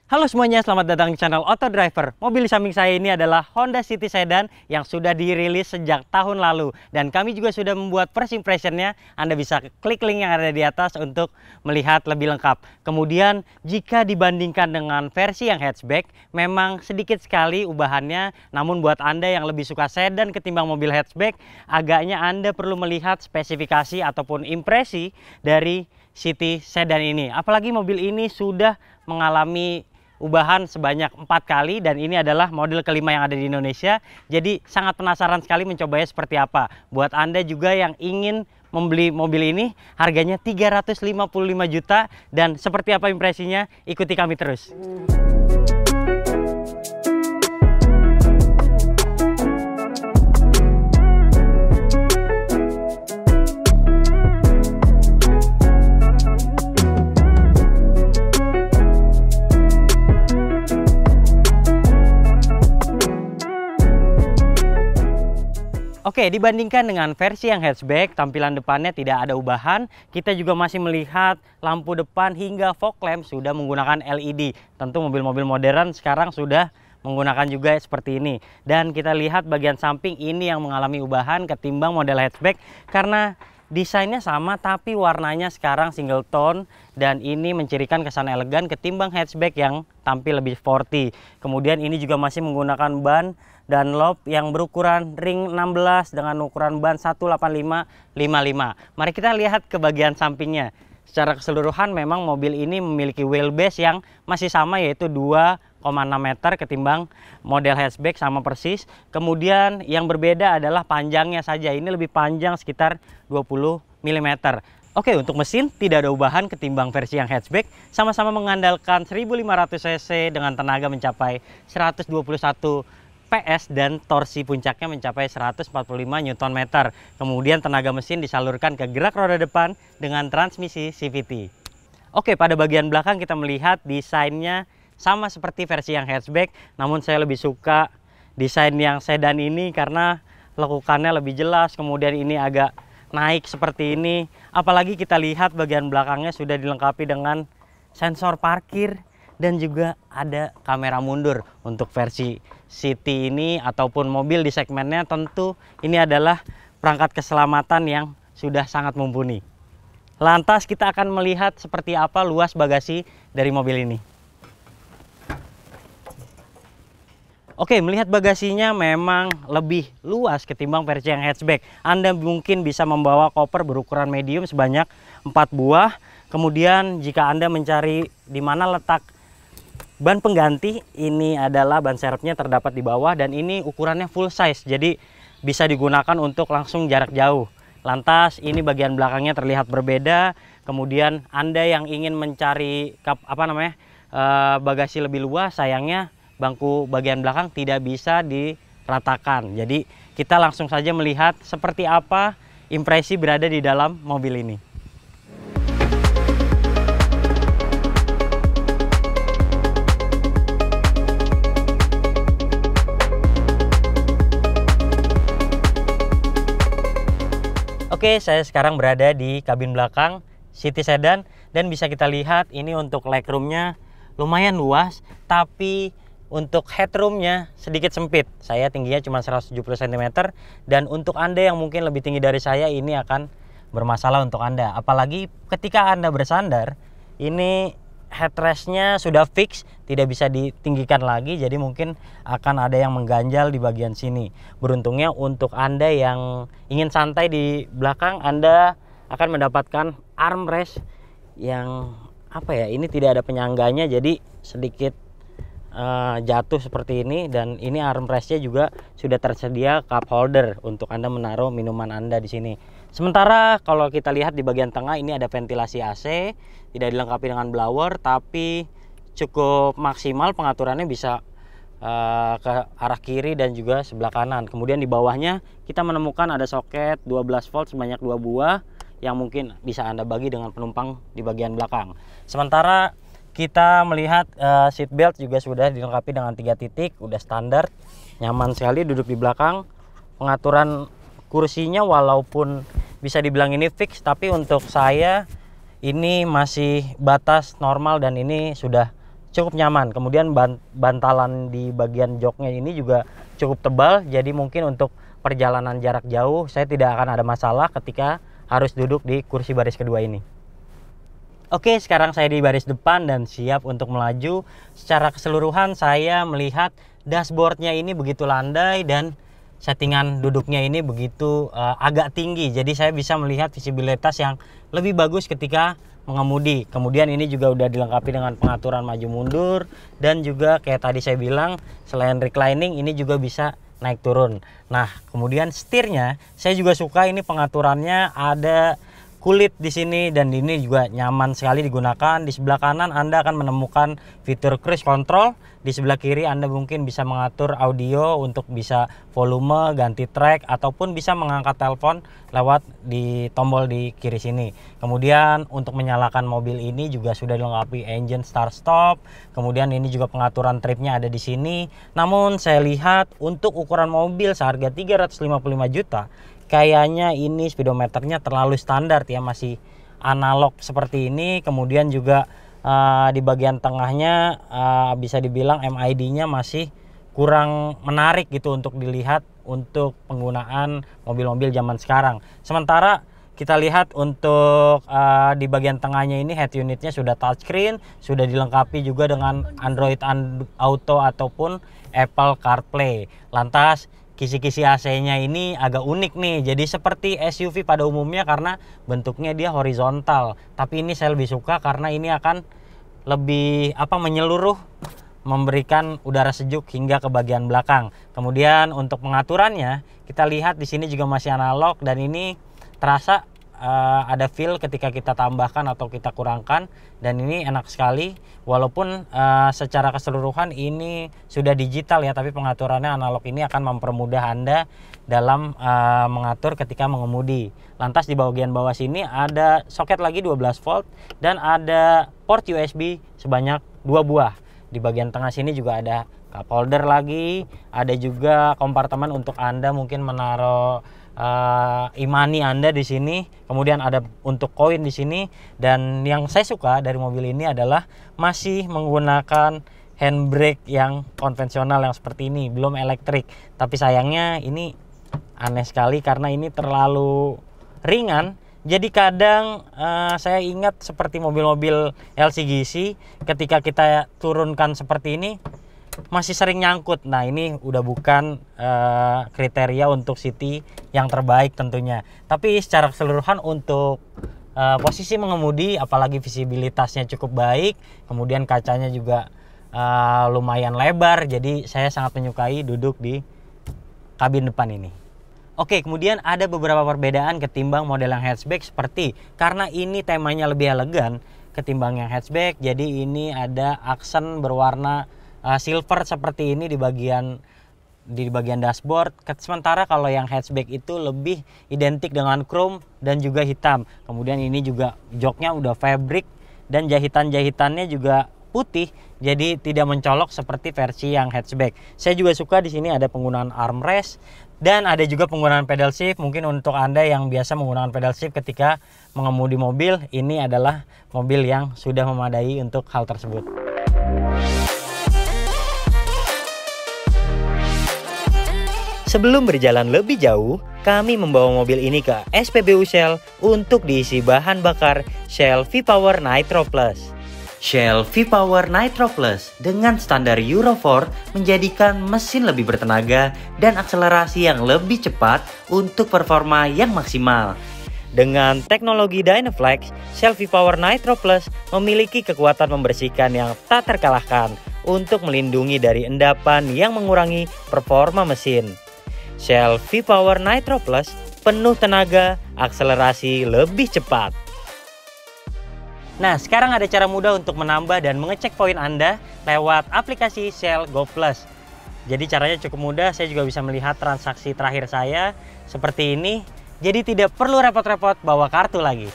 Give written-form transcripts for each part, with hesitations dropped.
Halo semuanya, selamat datang di channel Auto Driver. Mobil di samping saya ini adalah Honda City Sedan yang sudah dirilis sejak tahun lalu. Dan kami juga sudah membuat first impressionnya. Anda bisa klik link yang ada di atas untuk melihat lebih lengkap. Kemudian jika dibandingkan dengan versi yang hatchback, memang sedikit sekali ubahannya. Namun buat Anda yang lebih suka sedan ketimbang mobil hatchback, agaknya Anda perlu melihat spesifikasi ataupun impresi dari City Sedan ini. Apalagi mobil ini sudah mengalami ubahan sebanyak 4 kali dan ini adalah model kelima yang ada di Indonesia. Jadi sangat penasaran sekali mencobanya seperti apa. Buat Anda juga yang ingin membeli mobil ini, harganya 355 juta dan seperti apa impresinya, ikuti kami terus. Oke, dibandingkan dengan versi yang hatchback, tampilan depannya tidak ada ubahan. Kita juga masih melihat lampu depan hingga fog lamp sudah menggunakan LED. Tentu mobil-mobil modern sekarang sudah menggunakan juga seperti ini. Dan kita lihat bagian samping ini yang mengalami ubahan ketimbang model hatchback karena desainnya sama tapi warnanya sekarang single tone dan ini mencirikan kesan elegan ketimbang hatchback yang tampil lebih sporty. Kemudian ini juga masih menggunakan ban Dunlop yang berukuran ring 16 dengan ukuran ban 185/55. Mari kita lihat ke bagian sampingnya. Secara keseluruhan memang mobil ini memiliki wheelbase yang masih sama yaitu 2,6 meter ketimbang model hatchback sama persis. Kemudian yang berbeda adalah panjangnya saja. Ini lebih panjang sekitar 20 mm. Oke, untuk mesin tidak ada ubahan ketimbang versi yang hatchback. Sama-sama mengandalkan 1500 cc dengan tenaga mencapai 121 PS dan torsi puncaknya mencapai 145 Nm. Kemudian tenaga mesin disalurkan ke gerak roda depan dengan transmisi CVT. Oke, pada bagian belakang kita melihat desainnya sama seperti versi yang hatchback, namun saya lebih suka desain yang sedan ini karena lekukannya lebih jelas. Kemudian ini agak naik seperti ini. Apalagi kita lihat bagian belakangnya sudah dilengkapi dengan sensor parkir dan juga ada kamera mundur. Untuk versi City ini ataupun mobil di segmennya, tentu ini adalah perangkat keselamatan yang sudah sangat mumpuni. Lantas kita akan melihat seperti apa luas bagasi dari mobil ini. Oke, melihat bagasinya memang lebih luas ketimbang versi yang hatchback. Anda mungkin bisa membawa koper berukuran medium sebanyak 4 buah. Kemudian jika Anda mencari di mana letak ban pengganti, ini adalah ban serepnya terdapat di bawah dan ini ukurannya full size, jadi bisa digunakan untuk langsung jarak jauh. Lantas ini bagian belakangnya terlihat berbeda. Kemudian Anda yang ingin mencari bagasi lebih luas, sayangnya bangku bagian belakang tidak bisa diratakan. Jadi kita langsung saja melihat seperti apa impresi berada di dalam mobil ini. Oke, saya sekarang berada di kabin belakang City Sedan dan bisa kita lihat ini untuk legroomnya lumayan luas, tapi untuk headroomnya sedikit sempit. Saya tingginya cuma 170 cm dan untuk Anda yang mungkin lebih tinggi dari saya, ini akan bermasalah untuk Anda. Apalagi ketika Anda bersandar, ini headrestnya sudah fix, tidak bisa ditinggikan lagi, jadi mungkin akan ada yang mengganjal di bagian sini. Beruntungnya untuk Anda yang ingin santai di belakang, Anda akan mendapatkan armrest yang ini tidak ada penyangganya, jadi sedikit jatuh seperti ini. Dan ini armrestnya juga sudah tersedia cup holder untuk Anda menaruh minuman Anda di sini. Sementara kalau kita lihat di bagian tengah, ini ada ventilasi AC, tidak dilengkapi dengan blower, tapi cukup maksimal pengaturannya, bisa ke arah kiri dan juga sebelah kanan. Kemudian di bawahnya kita menemukan ada soket 12 volt sebanyak 2 buah yang mungkin bisa Anda bagi dengan penumpang di bagian belakang. Sementara kita melihat seat belt juga sudah dilengkapi dengan 3 titik, udah standar, nyaman sekali duduk di belakang. Pengaturan kursinya walaupun bisa dibilang ini fix, tapi untuk saya ini masih batas normal dan ini sudah cukup nyaman. Kemudian bantalan di bagian joknya ini juga cukup tebal, jadi mungkin untuk perjalanan jarak jauh saya tidak akan ada masalah ketika harus duduk di kursi baris kedua ini. Oke, sekarang saya di baris depan dan siap untuk melaju. Secara keseluruhan saya melihat dashboardnya ini begitu landai dan settingan duduknya ini begitu agak tinggi. Jadi saya bisa melihat visibilitas yang lebih bagus ketika mengemudi. Kemudian ini juga udah dilengkapi dengan pengaturan maju mundur, dan juga kayak tadi saya bilang, selain reclining ini juga bisa naik turun. Nah, kemudian setirnya saya juga suka, ini pengaturannya ada kulit di sini dan ini juga nyaman sekali digunakan. Di sebelah kanan Anda akan menemukan fitur cruise control. Di sebelah kiri Anda mungkin bisa mengatur audio untuk bisa volume, ganti track, ataupun bisa mengangkat telepon lewat di tombol di kiri sini. Kemudian untuk menyalakan mobil ini juga sudah dilengkapi engine start stop. Kemudian ini juga pengaturan tripnya ada di sini. Namun saya lihat untuk ukuran mobil seharga 355 juta, kayaknya ini speedometernya terlalu standar ya, masih analog seperti ini. Kemudian juga di bagian tengahnya bisa dibilang MID-nya masih kurang menarik gitu untuk dilihat untuk penggunaan mobil-mobil zaman sekarang. Sementara kita lihat untuk di bagian tengahnya ini head unitnya sudah touchscreen, sudah dilengkapi juga dengan Android Auto ataupun Apple CarPlay. Lantas kisi-kisi AC-nya ini agak unik nih, jadi seperti SUV pada umumnya karena bentuknya dia horizontal. Tapi ini saya lebih suka karena ini akan lebih menyeluruh, memberikan udara sejuk hingga ke bagian belakang. Kemudian untuk pengaturannya kita lihat di sini juga masih analog, dan ini terasa ada feel ketika kita tambahkan atau kita kurangkan, dan ini enak sekali. Walaupun secara keseluruhan ini sudah digital ya, tapi pengaturannya analog ini akan mempermudah Anda dalam mengatur ketika mengemudi. Lantas di bagian bawah sini ada soket lagi 12 volt dan ada port USB sebanyak 2 buah. Di bagian tengah sini juga ada cup holder lagi, ada juga kompartemen untuk Anda mungkin menaruh e-money Anda di sini. Kemudian ada untuk koin di sini, dan yang saya suka dari mobil ini adalah masih menggunakan handbrake yang konvensional yang seperti ini, belum elektrik. Tapi sayangnya ini aneh sekali karena ini terlalu ringan. Jadi kadang saya ingat seperti mobil-mobil LCGC, ketika kita turunkan seperti ini masih sering nyangkut. Nah, ini udah bukan kriteria untuk City yang terbaik tentunya. Tapi secara keseluruhan untuk posisi mengemudi, apalagi visibilitasnya cukup baik, kemudian kacanya juga lumayan lebar, jadi saya sangat menyukai duduk di kabin depan ini. Oke, kemudian ada beberapa perbedaan ketimbang model yang hatchback, seperti karena ini temanya lebih elegan ketimbang yang hatchback, jadi ini ada aksen berwarna silver seperti ini di bagian dashboard. Sementara kalau yang hatchback itu lebih identik dengan chrome dan juga hitam. Kemudian ini juga joknya udah fabric dan jahitan-jahitannya juga putih, jadi tidak mencolok seperti versi yang hatchback. Saya juga suka di sini ada penggunaan armrest dan ada juga penggunaan pedal shift. Mungkin untuk Anda yang biasa menggunakan pedal shift ketika mengemudi mobil, ini adalah mobil yang sudah memadai untuk hal tersebut. Sebelum berjalan lebih jauh, kami membawa mobil ini ke SPBU Shell untuk diisi bahan bakar Shell V-Power Nitro Plus. Shell V-Power Nitro Plus dengan standar Euro 4 menjadikan mesin lebih bertenaga dan akselerasi yang lebih cepat untuk performa yang maksimal. Dengan teknologi Dynaflex, Shell V-Power Nitro Plus memiliki kekuatan membersihkan yang tak terkalahkan untuk melindungi dari endapan yang mengurangi performa mesin. Shell V-Power Nitro Plus penuh tenaga, akselerasi lebih cepat. Nah, sekarang ada cara mudah untuk menambah dan mengecek poin Anda lewat aplikasi Shell Go Plus. Jadi caranya cukup mudah, saya juga bisa melihat transaksi terakhir saya seperti ini. Jadi tidak perlu repot-repot bawa kartu lagi.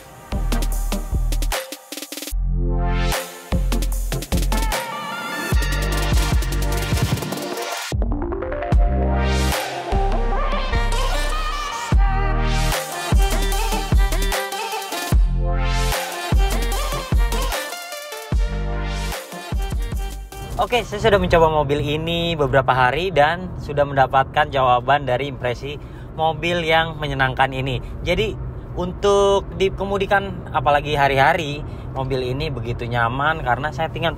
Oke, saya sudah mencoba mobil ini beberapa hari dan sudah mendapatkan jawaban dari impresi mobil yang menyenangkan ini. Jadi untuk dikemudikan apalagi hari-hari, mobil ini begitu nyaman karena settingan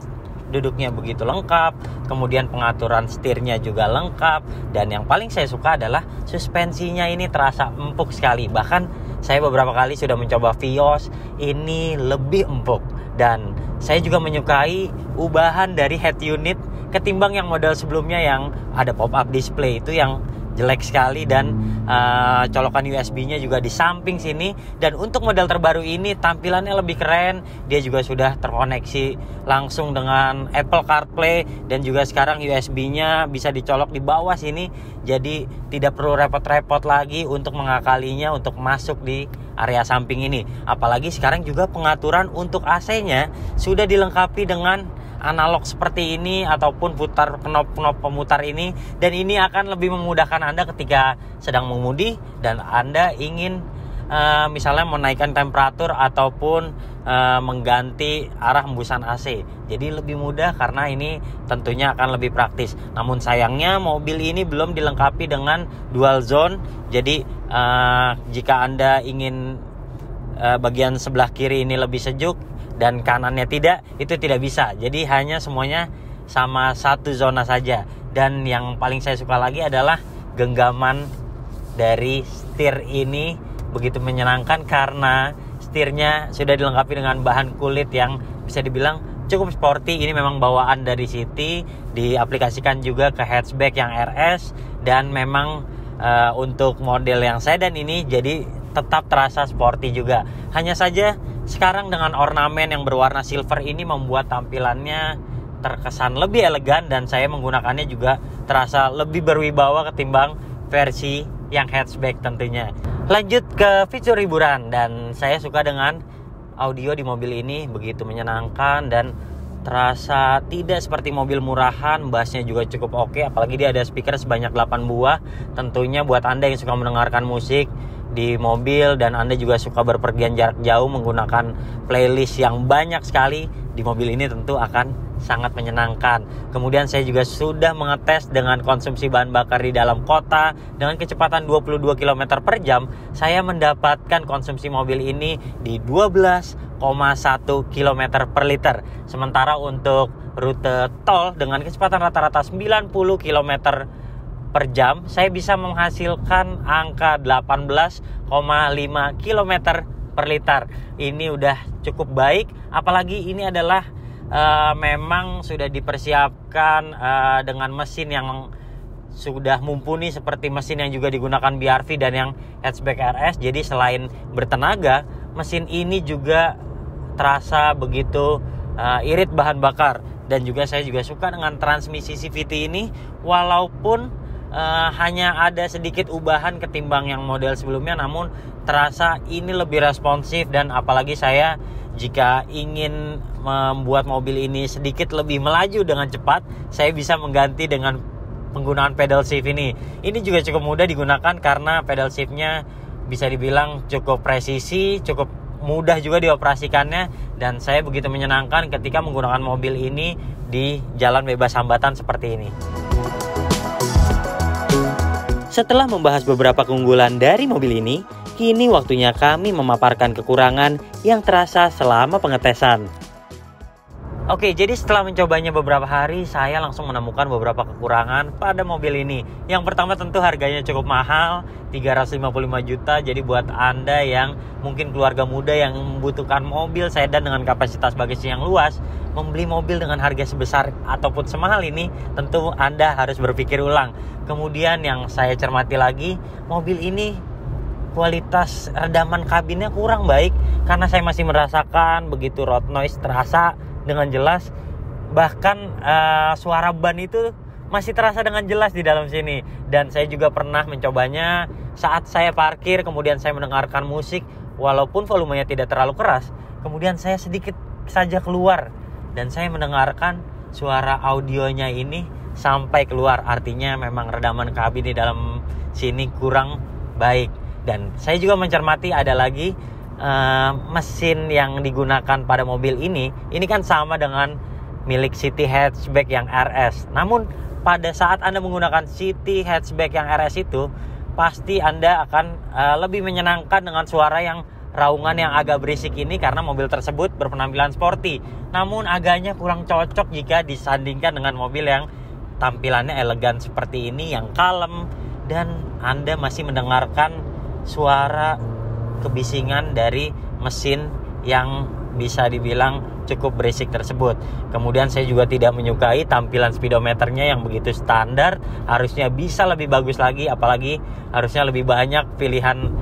duduknya begitu lengkap, kemudian pengaturan setirnya juga lengkap, dan yang paling saya suka adalah suspensinya ini terasa empuk sekali. Bahkan saya beberapa kali sudah mencoba Vios, ini lebih empuk. Dan saya juga menyukai ubahan dari head unit ketimbang yang model sebelumnya yang ada pop-up display itu yang jelek sekali, dan colokan USB-nya juga di samping sini. Dan untuk model terbaru ini tampilannya lebih keren. Dia juga sudah terkoneksi langsung dengan Apple CarPlay, dan juga sekarang USB-nya bisa dicolok di bawah sini. Jadi tidak perlu repot-repot lagi untuk mengakalinya untuk masuk di area samping ini. Apalagi sekarang juga pengaturan untuk AC-nya sudah dilengkapi dengan analog seperti ini ataupun putar knop-knop pemutar ini, dan ini akan lebih memudahkan Anda ketika sedang mengemudi dan Anda ingin misalnya menaikkan temperatur ataupun mengganti arah hembusan AC. Jadi lebih mudah karena ini tentunya akan lebih praktis. Namun sayangnya mobil ini belum dilengkapi dengan dual zone. Jadi jika Anda ingin bagian sebelah kiri ini lebih sejuk dan kanannya tidak, itu tidak bisa. Jadi hanya semuanya sama satu zona saja. Dan yang paling saya suka lagi adalah genggaman dari setir ini begitu menyenangkan karena setirnya sudah dilengkapi dengan bahan kulit yang bisa dibilang cukup sporty. Ini memang bawaan dari City, diaplikasikan juga ke hatchback yang RS, dan memang untuk model yang sedan ini jadi tetap terasa sporty juga. Hanya saja sekarang dengan ornamen yang berwarna silver ini membuat tampilannya terkesan lebih elegan, dan saya menggunakannya juga terasa lebih berwibawa ketimbang versi yang hatchback tentunya. Lanjut ke fitur hiburan, dan saya suka dengan audio di mobil ini begitu menyenangkan dan terasa tidak seperti mobil murahan. Bassnya juga cukup oke, apalagi dia ada speaker sebanyak 8 buah. Tentunya buat Anda yang suka mendengarkan musik di mobil dan Anda juga suka berpergian jarak jauh menggunakan playlist yang banyak sekali, di mobil ini tentu akan sangat menyenangkan. Kemudian saya juga sudah mengetes dengan konsumsi bahan bakar di dalam kota dengan kecepatan 22 km per jam. Saya mendapatkan konsumsi mobil ini di 12,1 km per liter. Sementara untuk rute tol dengan kecepatan rata-rata 90 km per jam, saya bisa menghasilkan angka 18,5 km per liter. Ini udah cukup baik, apalagi ini adalah memang sudah dipersiapkan dengan mesin yang sudah mumpuni seperti mesin yang juga digunakan BRV dan yang hatchback RS. Jadi selain bertenaga, mesin ini juga terasa begitu irit bahan bakar. Dan juga saya juga suka dengan transmisi CVT ini, walaupun hanya ada sedikit ubahan ketimbang yang model sebelumnya, namun terasa ini lebih responsif. Dan apalagi saya jika ingin membuat mobil ini sedikit lebih melaju dengan cepat, saya bisa mengganti dengan penggunaan pedal shift ini. Ini juga cukup mudah digunakan karena pedal shiftnya bisa dibilang cukup presisi, cukup mudah juga dioperasikannya, dan saya begitu menyenangkan ketika menggunakan mobil ini di jalan bebas hambatan seperti ini. Setelah membahas beberapa keunggulan dari mobil ini, kini waktunya kami memaparkan kekurangan yang terasa selama pengetesan. Oke, jadi setelah mencobanya beberapa hari, saya langsung menemukan beberapa kekurangan pada mobil ini. Yang pertama tentu harganya cukup mahal, 355 juta. Jadi buat Anda yang mungkin keluarga muda yang membutuhkan mobil sedan dengan kapasitas bagasi yang luas, membeli mobil dengan harga sebesar ataupun semahal ini, tentu Anda harus berpikir ulang. Kemudian yang saya cermati lagi, mobil ini kualitas redaman kabinnya kurang baik, karena saya masih merasakan begitu road noise terasa dengan jelas. Bahkan suara ban itu masih terasa dengan jelas di dalam sini. Dan saya juga pernah mencobanya saat saya parkir, kemudian saya mendengarkan musik walaupun volumenya tidak terlalu keras. Kemudian saya sedikit saja keluar dan saya mendengarkan suara audionya ini sampai keluar. Artinya memang redaman kabin di dalam sini kurang baik. Dan saya juga mencermati ada lagi mesin yang digunakan pada mobil ini kan sama dengan milik City Hatchback yang RS. Namun pada saat Anda menggunakan City Hatchback yang RS itu, pasti Anda akan lebih menyenangkan dengan suara yang raungan yang agak berisik ini karena mobil tersebut berpenampilan sporty. Namun agaknya kurang cocok jika disandingkan dengan mobil yang tampilannya elegan seperti ini, yang kalem, dan Anda masih mendengarkan suara kebisingan dari mesin yang bisa dibilang cukup berisik tersebut. Kemudian saya juga tidak menyukai tampilan speedometernya yang begitu standar. Harusnya bisa lebih bagus lagi, apalagi harusnya lebih banyak pilihan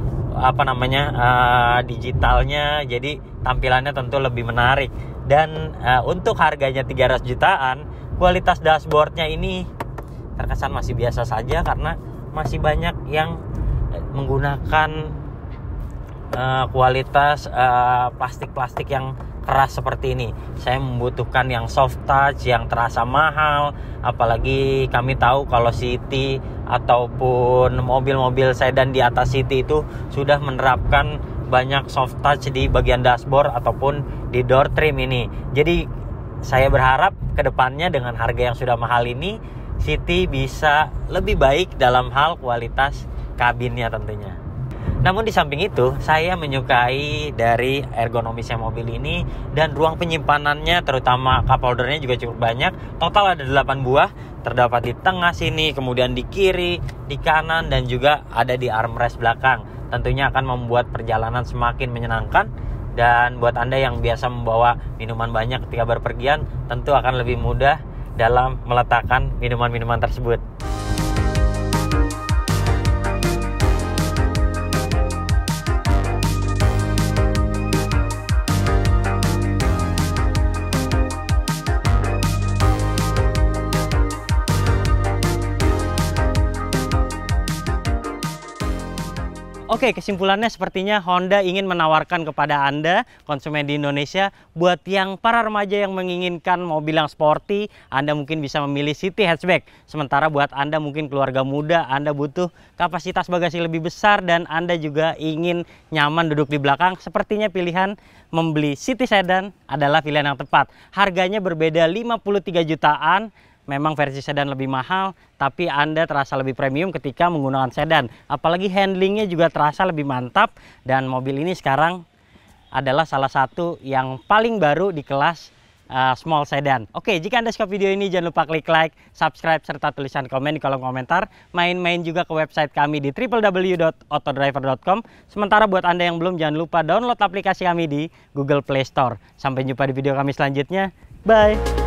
digitalnya. Jadi tampilannya tentu lebih menarik. Dan untuk harganya 300 jutaan, kualitas dashboardnya ini terkesan masih biasa saja karena masih banyak yang menggunakan kualitas plastik-plastik yang keras seperti ini. Saya membutuhkan yang soft touch, yang terasa mahal. Apalagi kami tahu kalau City ataupun mobil-mobil sedan di atas City itu sudah menerapkan banyak soft touch di bagian dashboard ataupun di door trim ini. Jadi saya berharap kedepannya dengan harga yang sudah mahal ini, City bisa lebih baik dalam hal kualitas kabinnya tentunya. Namun di samping itu, saya menyukai dari ergonomisnya mobil ini dan ruang penyimpanannya, terutama cup holdernya juga cukup banyak. Total ada 8 buah, terdapat di tengah sini, kemudian di kiri, di kanan, dan juga ada di armrest belakang. Tentunya akan membuat perjalanan semakin menyenangkan, dan buat Anda yang biasa membawa minuman banyak ketika berpergian, tentu akan lebih mudah dalam meletakkan minuman-minuman tersebut. Oke, kesimpulannya sepertinya Honda ingin menawarkan kepada Anda, konsumen di Indonesia, buat yang para remaja yang menginginkan mobil yang sporty, Anda mungkin bisa memilih City Hatchback. Sementara buat Anda mungkin keluarga muda, Anda butuh kapasitas bagasi lebih besar dan Anda juga ingin nyaman duduk di belakang, sepertinya pilihan membeli City Sedan adalah pilihan yang tepat. Harganya berbeda 53 jutaan. Memang versi sedan lebih mahal, tapi Anda terasa lebih premium ketika menggunakan sedan. Apalagi handlingnya juga terasa lebih mantap, dan mobil ini sekarang adalah salah satu yang paling baru di kelas small sedan. Oke, jika Anda suka video ini jangan lupa klik like, subscribe, serta tulisan komen di kolom komentar. Main-main juga ke website kami di www.autodriver.com. Sementara buat Anda yang belum, jangan lupa download aplikasi kami di Google Play Store. Sampai jumpa di video kami selanjutnya. Bye!